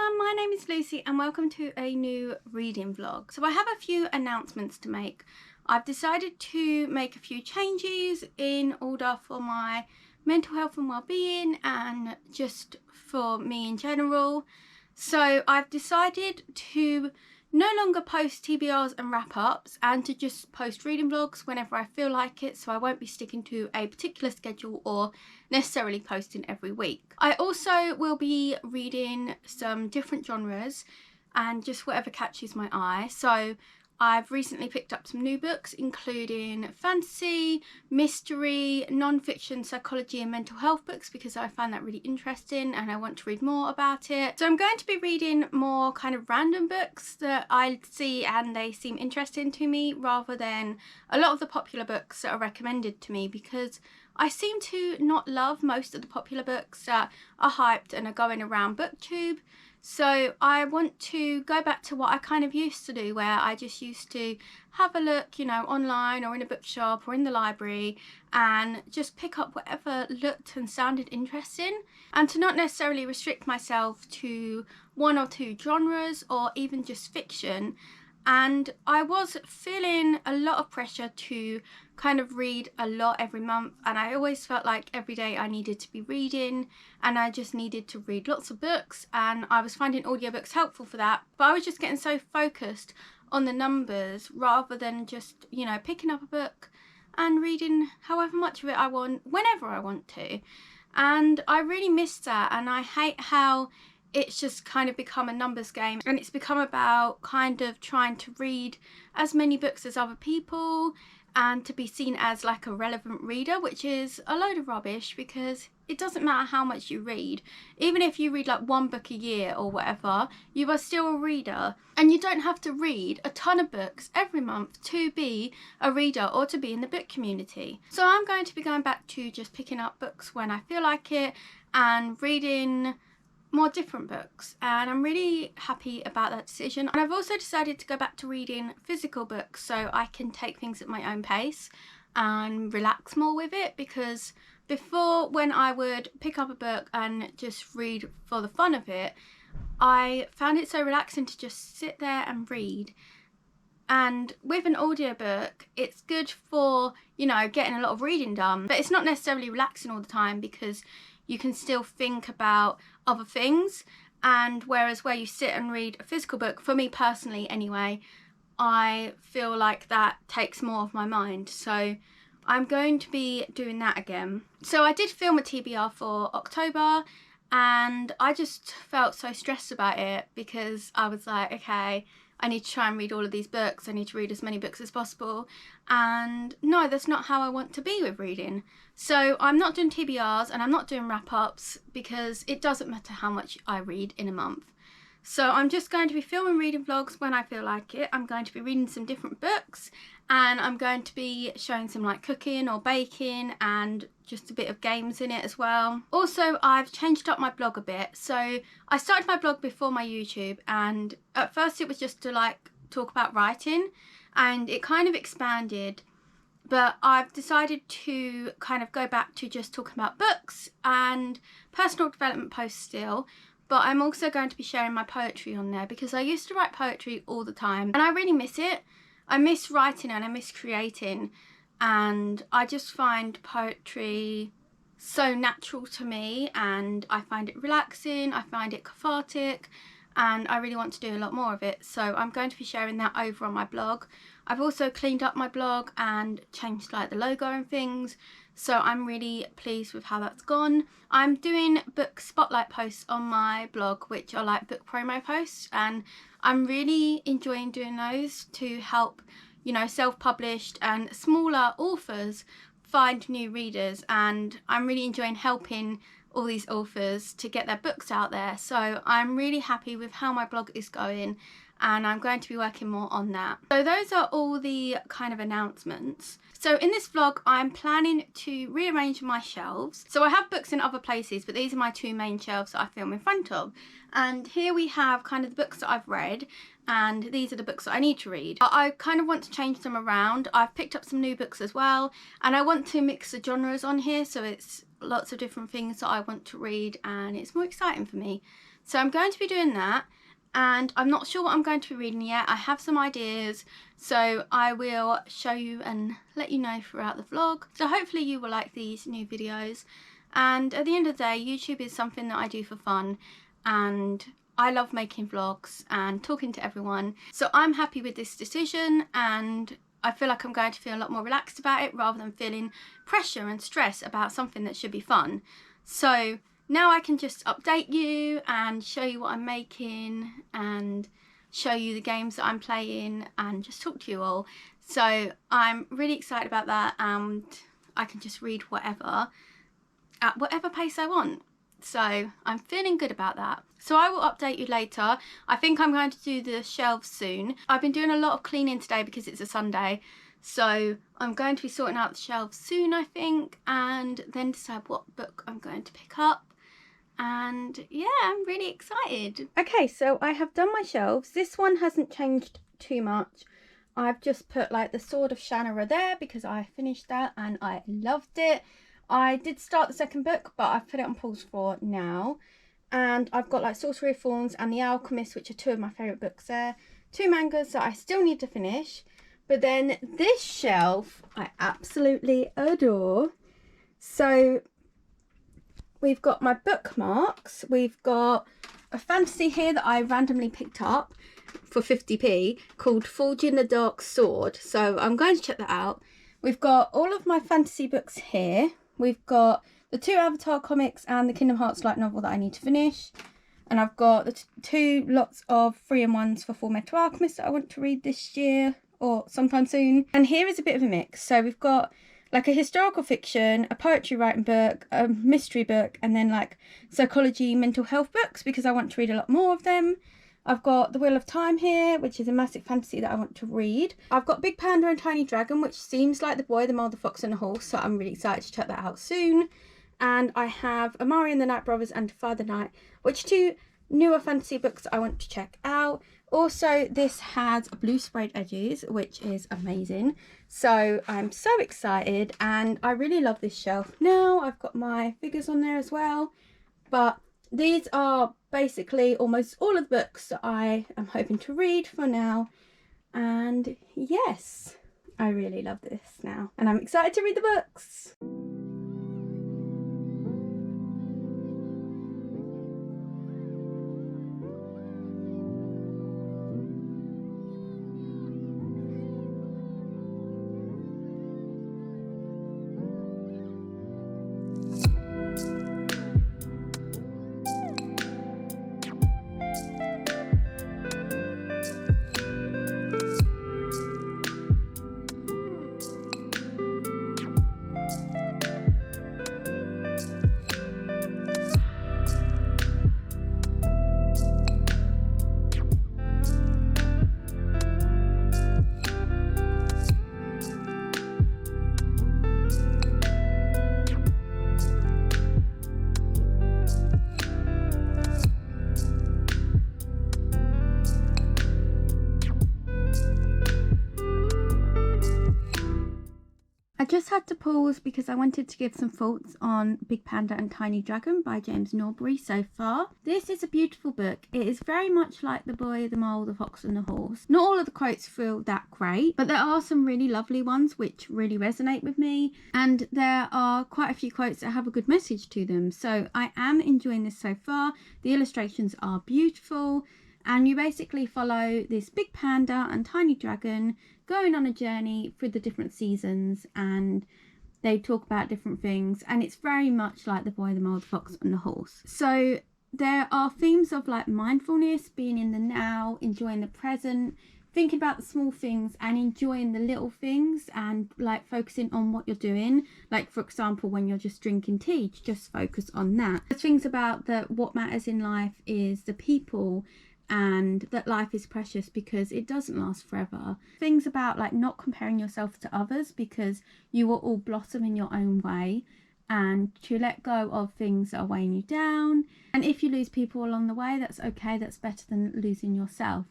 everyone, my name is Lucy and welcome to a new reading vlog. So I have a few announcements to make. I've decided to make a few changes in order for my mental health and well-being and just for me in general. So I've decided to no longer post TBRs and wrap-ups and to just post reading vlogs whenever I feel like it, so I won't be sticking to a particular schedule or necessarily posting every week. I also will be reading some different genres and just whatever catches my eye. So I've recently picked up some new books including fantasy, mystery, non-fiction, psychology and mental health books because I find that really interesting and I want to read more about it. So I'm going to be reading more kind of random books that I see and they seem interesting to me rather than a lot of the popular books that are recommended to me, because I seem to not love most of the popular books that are hyped and are going around BookTube. So I want to go back to what I kind of used to do, where I just used to have a look, you know, online or in a bookshop or in the library and just pick up whatever looked and sounded interesting, and to not necessarily restrict myself to one or two genres or even just fiction. And I was feeling a lot of pressure to kind of read a lot every month, and I always felt like every day I needed to be reading and I just needed to read lots of books, and I was finding audiobooks helpful for that, but I was just getting so focused on the numbers rather than just, you know, picking up a book and reading however much of it I want whenever I want to. And I really missed that, and I hate how it's just kind of become a numbers game, and it's become about kind of trying to read as many books as other people and to be seen as like a relevant reader, which is a load of rubbish, because it doesn't matter how much you read. Even if you read like one book a year or whatever, you are still a reader, and you don't have to read a ton of books every month to be a reader or to be in the book community. So I'm going to be going back to just picking up books when I feel like it and reading more different books, and I'm really happy about that decision. And I've also decided to go back to reading physical books so I can take things at my own pace and relax more with it, because before, when I would pick up a book and just read for the fun of it, I found it so relaxing to just sit there and read. And with an audiobook, it's good for, you know, getting a lot of reading done, but it's not necessarily relaxing all the time because you can still think about other things. And whereas where you sit and read a physical book, for me personally anyway, I feel like that takes more of my mind. So I'm going to be doing that again. So I did film a TBR for October, and I just felt so stressed about it because I was like, okay, I need to try and read all of these books. I need to read as many books as possible. And no, that's not how I want to be with reading. So I'm not doing TBRs and I'm not doing wrap-ups because it doesn't matter how much I read in a month. So I'm just going to be filming reading vlogs when I feel like it. I'm going to be reading some different books, and I'm going to be showing some like cooking or baking and just a bit of games in it as well. Also, I've changed up my blog a bit. So I started my blog before my YouTube, and at first it was just to like talk about writing, and it kind of expanded, but I've decided to kind of go back to just talking about books and personal development posts still. But I'm also going to be sharing my poetry on there because I used to write poetry all the time and I really miss it. I miss writing and I miss creating, and I just find poetry so natural to me and I find it relaxing, I find it cathartic, and I really want to do a lot more of it. So I'm going to be sharing that over on my blog. I've also cleaned up my blog and changed like the logo and things, so I'm really pleased with how that's gone. I'm doing book spotlight posts on my blog, which are like book promo posts, and I'm really enjoying doing those to help, you know, self-published and smaller authors find new readers, and I'm really enjoying helping all these authors to get their books out there. So I'm really happy with how my blog is going, and I'm going to be working more on that. So those are all the kind of announcements. So in this vlog, I'm planning to rearrange my shelves. So I have books in other places, but these are my two main shelves that I film in front of. And here we have kind of the books that I've read, and these are the books that I need to read. I kind of want to change them around. I've picked up some new books as well, and I want to mix the genres on here, so it's lots of different things that I want to read, and it's more exciting for me. So I'm going to be doing that, and I'm not sure what I'm going to be reading yet. I have some ideas, so I will show you and let you know throughout the vlog. So hopefully you will like these new videos. And at the end of the day, YouTube is something that I do for fun, and I love making vlogs and talking to everyone. So I'm happy with this decision, and I feel like I'm going to feel a lot more relaxed about it rather than feeling pressure and stress about something that should be fun. So now I can just update you and show you what I'm making and show you the games that I'm playing and just talk to you all. So I'm really excited about that, and I can just read whatever at whatever pace I want. So I'm feeling good about that. So I will update you later. I think I'm going to do the shelves soon. I've been doing a lot of cleaning today because it's a Sunday. So I'm going to be sorting out the shelves soon, I think, and then decide what book I'm going to pick up. And yeah, I'm really excited. Okay, so I have done my shelves. This one hasn't changed too much. I've just put like the Sword of Shannara there because I finished that and I loved it. I did start the second book, but I've put it on pause for now. And I've got like Sorcery of Thorns and The Alchemist, which are two of my favourite books there. Two mangas that I still need to finish. But then this shelf I absolutely adore. So we've got my bookmarks. We've got a fantasy here that I randomly picked up for 50p called Forging the Dark Sword. So I'm going to check that out. We've got all of my fantasy books here. We've got the two Avatar comics and the Kingdom Hearts light novel that I need to finish. And I've got the two lots of 3-in-1s for Fullmetal Alchemist that I want to read this year or sometime soon. And here is a bit of a mix. So we've got like a historical fiction, a poetry writing book, a mystery book, and then like psychology, mental health books because I want to read a lot more of them. I've got The Wheel of Time here, which is a massive fantasy that I want to read. I've got Big Panda and Tiny Dragon, which seems like The Boy, the Mole, the Fox and the Horse, so I'm really excited to check that out soon. And I have Amari and the Night Brothers and Defy the Night, which are two newer fantasy books I want to check out. Also, this has blue sprayed edges, which is amazing. So I'm so excited, and I really love this shelf. Now I've got my figures on there as well, but these are basically almost all of the books that I am hoping to read for now. And yes, I really love this now, and I'm excited to read the books. I just had to pause because I wanted to give some thoughts on Big Panda and Tiny Dragon by James Norbury so far. This is a beautiful book. It is very much like The Boy, the Mole, the Fox and the Horse. Not all of the quotes feel that great, but there are some really lovely ones which really resonate with me, and there are quite a few quotes that have a good message to them. So I am enjoying this so far. The illustrations are beautiful, and you basically follow this big panda and tiny dragon going on a journey through the different seasons, and they talk about different things, and it's very much like The Boy, the Mole, the Fox and the Horse. So there are themes of like mindfulness, being in the now, enjoying the present, thinking about the small things and enjoying the little things, and like focusing on what you're doing. Like for example, when you're just drinking tea, just focus on that. The things about that what matters in life is the people, and that life is precious because it doesn't last forever. Things about like not comparing yourself to others because you will all blossom in your own way, and to let go of things that are weighing you down. And if you lose people along the way, that's okay. That's better than losing yourself.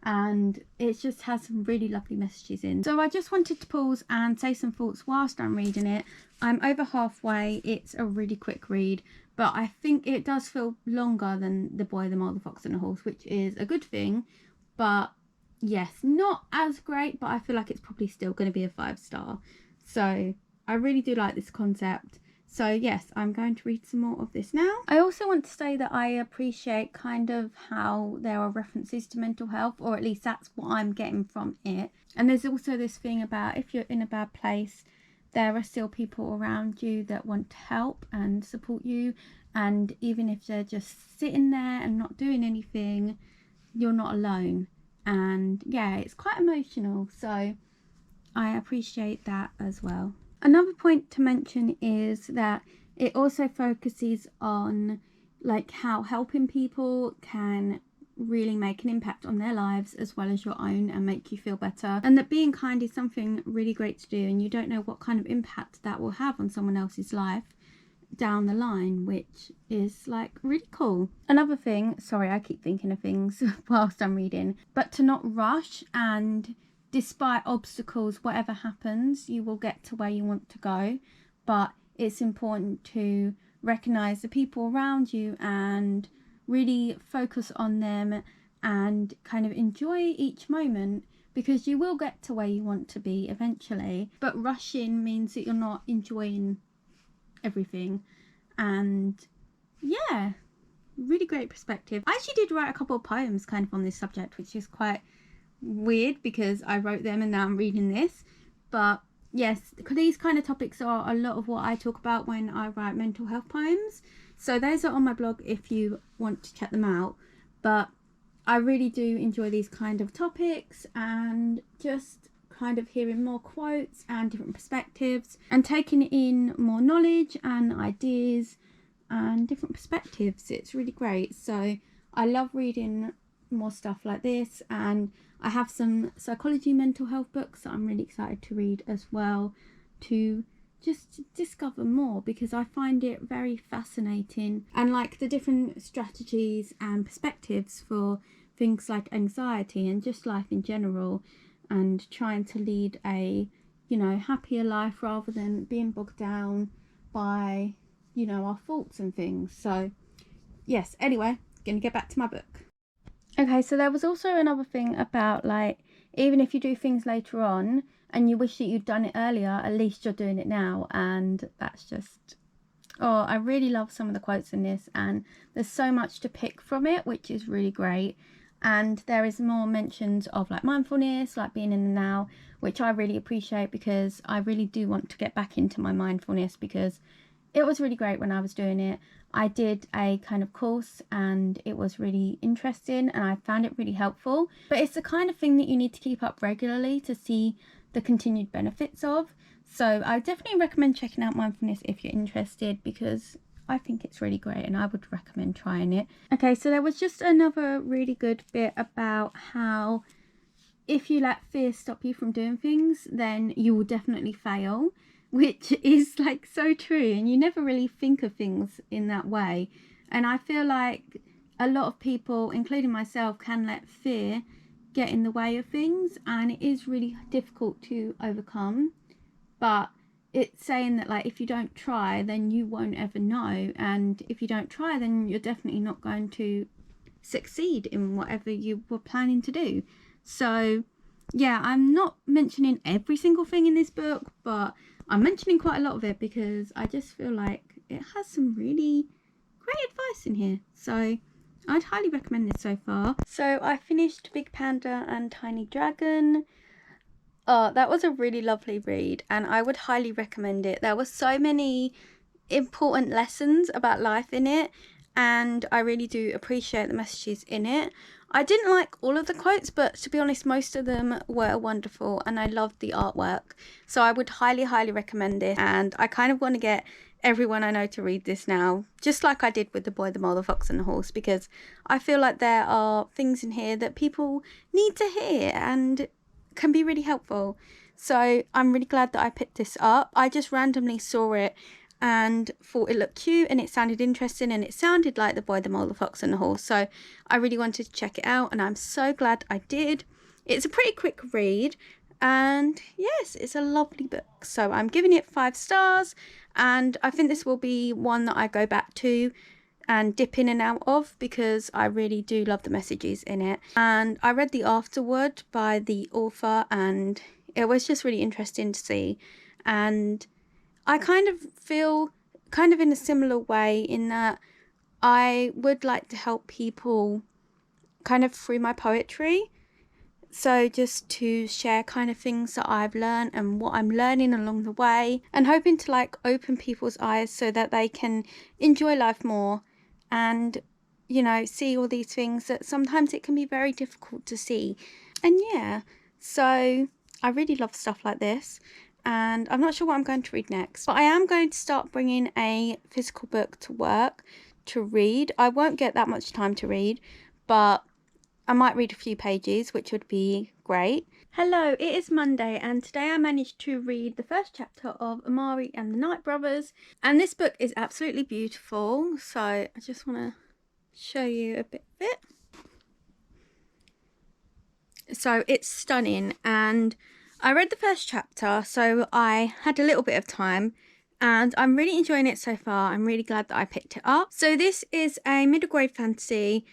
And it just has some really lovely messages in. So I just wanted to pause and say some thoughts whilst I'm reading it. I'm over halfway. It's a really quick read, but I think it does feel longer than The Boy, the Mole, the Fox and the Horse, which is a good thing. But yes, not as great, but I feel like it's probably still going to be a 5-star. So I really do like this concept. So yes, I'm going to read some more of this now. I also want to say that I appreciate kind of how there are references to mental health, or at least that's what I'm getting from it. And there's also this thing about if you're in a bad place, there are still people around you that want to help and support you. And even if they're just sitting there and not doing anything, you're not alone. And yeah, it's quite emotional. So I appreciate that as well. Another point to mention is that it also focuses on like how helping people can really make an impact on their lives as well as your own and make you feel better, and that being kind is something really great to do, and you don't know what kind of impact that will have on someone else's life down the line, which is like really cool. Another thing, sorry, I keep thinking of things whilst I'm reading, but to not rush, and despite obstacles, whatever happens, you will get to where you want to go. But it's important to recognize the people around you and really focus on them and kind of enjoy each moment, because you will get to where you want to be eventually. But rushing means that you're not enjoying everything. And yeah, really great perspective. I actually did write a couple of poems kind of on this subject, which is quite weird because I wrote them and now I'm reading this. But yes, these kind of topics are a lot of what I talk about when I write mental health poems, so those are on my blog if you want to check them out. But I really do enjoy these kind of topics, and just kind of hearing more quotes and different perspectives and taking in more knowledge and ideas and different perspectives. It's really great. So I love reading more stuff like this, and I have some psychology mental health books that I'm really excited to read as well, to just discover more, because I find it very fascinating, and like the different strategies and perspectives for things like anxiety and just life in general, and trying to lead a, you know, happier life rather than being bogged down by, you know, our faults and things. So yes, anyway, gonna get back to my book. Okay, so there was also another thing about, like, even if you do things later on and you wish that you'd done it earlier, at least you're doing it now. And that's just, oh, I really love some of the quotes in this, and there's so much to pick from it, which is really great. And there is more mentions of like mindfulness, like being in the now, which I really appreciate, because I really do want to get back into my mindfulness, because it was really great when I was doing it. I did a kind of course and it was really interesting and I found it really helpful. But it's the kind of thing that you need to keep up regularly to see the continued benefits of. So I definitely recommend checking out mindfulness if you're interested, because I think it's really great and I would recommend trying it. Okay, so there was just another really good bit about how if you let fear stop you from doing things, then you will definitely fail, which is like so true, and you never really think of things in that way. And I feel like a lot of people, including myself, can let fear get in the way of things, and it is really difficult to overcome. But it's saying that, like, if you don't try, then you won't ever know, and if you don't try, then you're definitely not going to succeed in whatever you were planning to do. So yeah, I'm not mentioning every single thing in this book, but I'm mentioning quite a lot of it because I just feel like it has some really great advice in here. So I'd highly recommend this so far. So I finished Big Panda and Tiny Dragon. Oh, that was a really lovely read and I would highly recommend it. There were so many important lessons about life in it, and I really do appreciate the messages in it. I didn't like all of the quotes, but to be honest, most of them were wonderful and I loved the artwork. So I would highly, highly recommend this, and I kind of want to get everyone I know to read this now, just like I did with The Boy, the Mole, the Fox and the Horse, because I feel like there are things in here that people need to hear and can be really helpful. So I'm really glad that I picked this up. I just randomly saw it and thought it looked cute and it sounded interesting and it sounded like The Boy, the Mole, the Fox and the Horse, so I really wanted to check it out and I'm so glad I did. It's a pretty quick read And yes, it's a lovely book. So I'm giving it 5 stars, and I think this will be one that I go back to and dip in and out of because I really do love the messages in it. And I read the afterword by the author, and it was just really interesting to see. And I kind of feel kind of in a similar way in that I would like to help people kind of through my poetry. So just to share kind of things that I've learned and what I'm learning along the way, and hoping to like open people's eyes so that they can enjoy life more and, you know, see all these things that sometimes it can be very difficult to see. And yeah, so I really love stuff like this, and I'm not sure what I'm going to read next, but I am going to start bringing a physical book to work to read. I won't get that much time to read, but I might read a few pages, which would be great. Hello, it is Monday, and today I managed to read the first chapter of Amari and the Night Brothers, and this book is absolutely beautiful, so I just want to show you a bit of it. So it's stunning, and I read the first chapter, so I had a little bit of time, and I'm really enjoying it so far. I'm really glad that I picked it up. So this is a middle grade fantasy,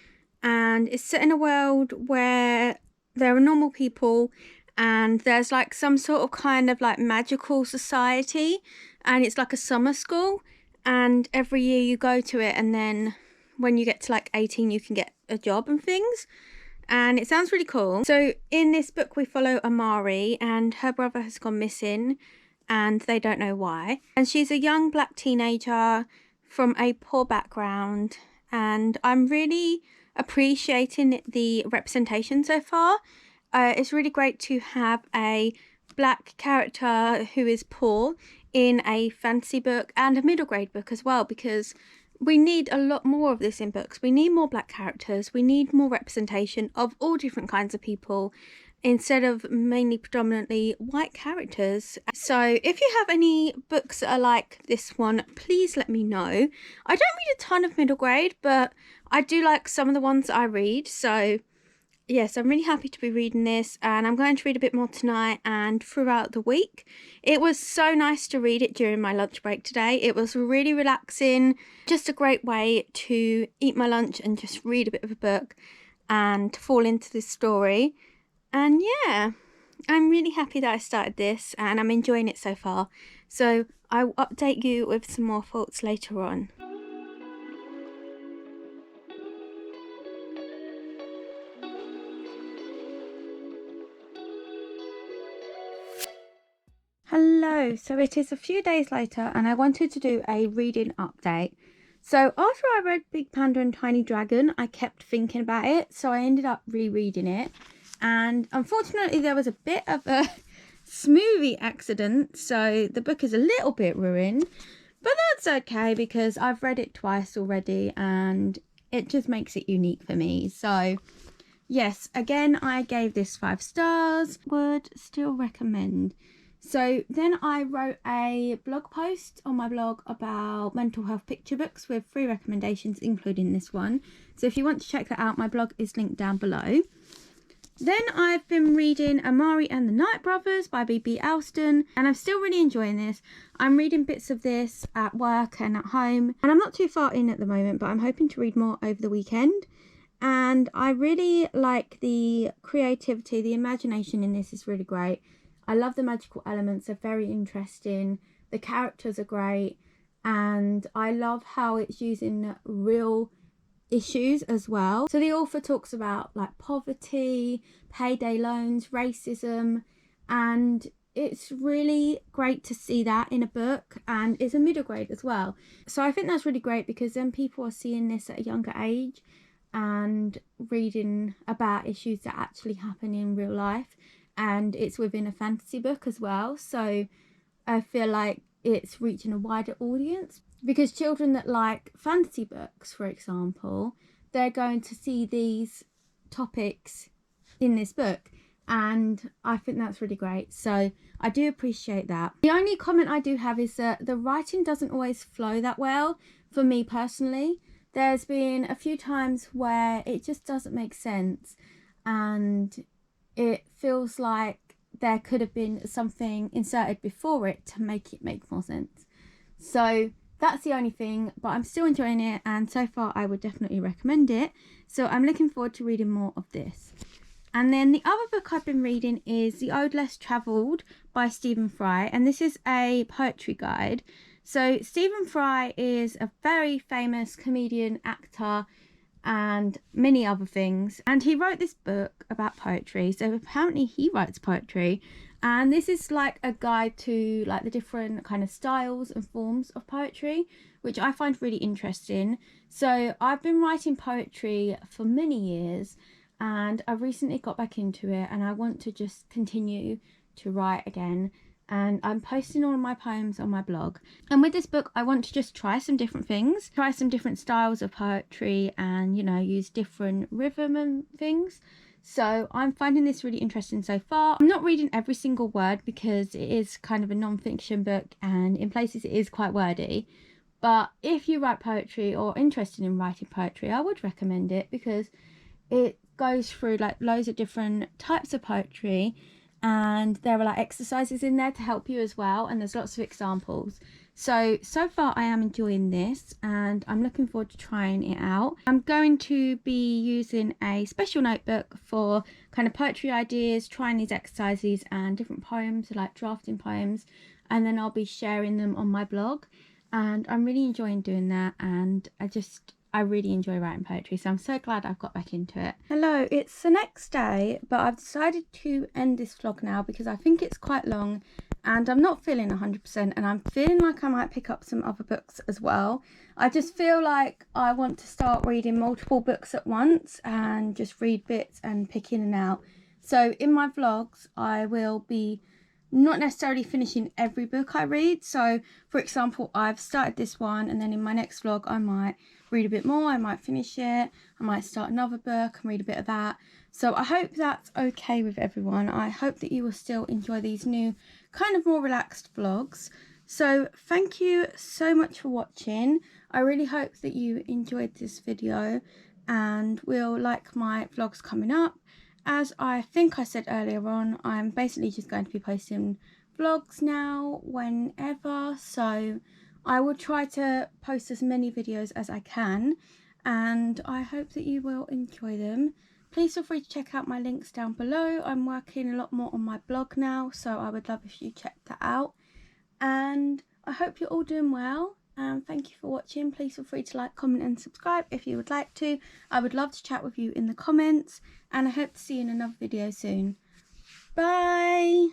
and it's set in a world where there are normal people, and there's like some sort of kind of like magical society, and it's like a summer school, and every year you go to it, and then when you get to like 18 you can get a job and things, and it sounds really cool. So in this book we follow Amari, and her brother has gone missing and they don't know why, and she's a young black teenager from a poor background, and I'm really appreciating the representation so far. It's really great to have a black character who is poor in a fantasy book and a middle grade book as well, because we need a lot more of this in books. We need more black characters. We need more representation of all different kinds of people instead of mainly predominantly white characters. So if you have any books that are like this one, please let me know. I don't read a ton of middle grade, but I do like some of the ones that I read. So yes, I'm really happy to be reading this, and I'm going to read a bit more tonight and throughout the week. It was so nice to read it during my lunch break today. It was really relaxing, just a great way to eat my lunch and just read a bit of a book and fall into this story. And yeah, I'm really happy that I started this, and I'm enjoying it so far. So I will update you with some more thoughts later on. Hello, so it is a few days later, and I wanted to do a reading update. So after I read Big Panda and Tiny Dragon, I kept thinking about it, so I ended up rereading it. And unfortunately there was a bit of a smoothie accident, so the book is a little bit ruined, but that's okay because I've read it twice already and it just makes it unique for me. So yes, again I gave this 5 stars, would still recommend. So then I wrote a blog post on my blog about mental health picture books with 3 recommendations, including this one. So if you want to check that out, my blog is linked down below. Then I've been reading Amari and the Night Brothers by B.B. Alston, and I'm still really enjoying this. I'm reading bits of this at work and at home, and I'm not too far in at the moment, but I'm hoping to read more over the weekend. And I really like the creativity, the imagination in this is really great. I love the magical elements, they're very interesting. The characters are great, and I love how it's using real issues as well. So the author talks about like poverty, payday loans, racism, and it's really great to see that in a book, and it's a middle grade as well. So I think that's really great because then people are seeing this at a younger age and reading about issues that actually happen in real life, and it's within a fantasy book as well. So I feel like it's reaching a wider audience, because children that like fantasy books, for example, they're going to see these topics in this book, and I think that's really great. So I do appreciate that. The only comment I do have is that the writing doesn't always flow that well for me personally. There's been a few times where it just doesn't make sense, and it feels like there could have been something inserted before it to make it make more sense. So that's the only thing, but I'm still enjoying it, and so far I would definitely recommend it. So I'm looking forward to reading more of this. And then the other book I've been reading is The Ode Less Travelled by Stephen Fry, and this is a poetry guide. So Stephen Fry is a very famous comedian, actor, and many other things, and he wrote this book about poetry. So apparently he writes poetry, and this is like a guide to like the different kind of styles and forms of poetry, which I find really interesting. So I've been writing poetry for many years, and I recently got back into it, and I want to just continue to write again. And I'm posting all of my poems on my blog. And with this book, I want to just try some different things, try some different styles of poetry, and, you know, use different rhythm and things. So I'm finding this really interesting so far. I'm not reading every single word because it is kind of a non-fiction book, and in places it is quite wordy. But if you write poetry or are interested in writing poetry, I would recommend it, because it goes through like loads of different types of poetry, and there are like exercises in there to help you as well, and there's lots of examples. So far I am enjoying this, and I'm looking forward to trying it out. I'm going to be using a special notebook for kind of poetry ideas, trying these exercises and different poems, like drafting poems, and then I'll be sharing them on my blog. And I'm really enjoying doing that, and I really enjoy writing poetry, so I'm so glad I've got back into it. Hello, it's the next day, but I've decided to end this vlog now because I think it's quite long and I'm not feeling 100%, and I'm feeling like I might pick up some other books as well. I just feel like I want to start reading multiple books at once and just read bits and pick in and out. So in my vlogs, I will be not necessarily finishing every book I read. So for example, I've started this one, and then in my next vlog I might read a bit more, I might finish it, I might start another book and read a bit of that. So I hope that's okay with everyone. I hope that you will still enjoy these new kind of more relaxed vlogs. So thank you so much for watching. I really hope that you enjoyed this video and will like my vlogs coming up. As I think I said earlier on, I'm basically just going to be posting vlogs now whenever, so I will try to post as many videos as I can, and I hope that you will enjoy them. Please feel free to check out my links down below. I'm working a lot more on my blog now, so I would love if you check that out. And I hope you're all doing well. Thank you for watching. Please feel free to like, comment and subscribe if you would like to. I would love to chat with you in the comments, and I hope to see you in another video soon. Bye!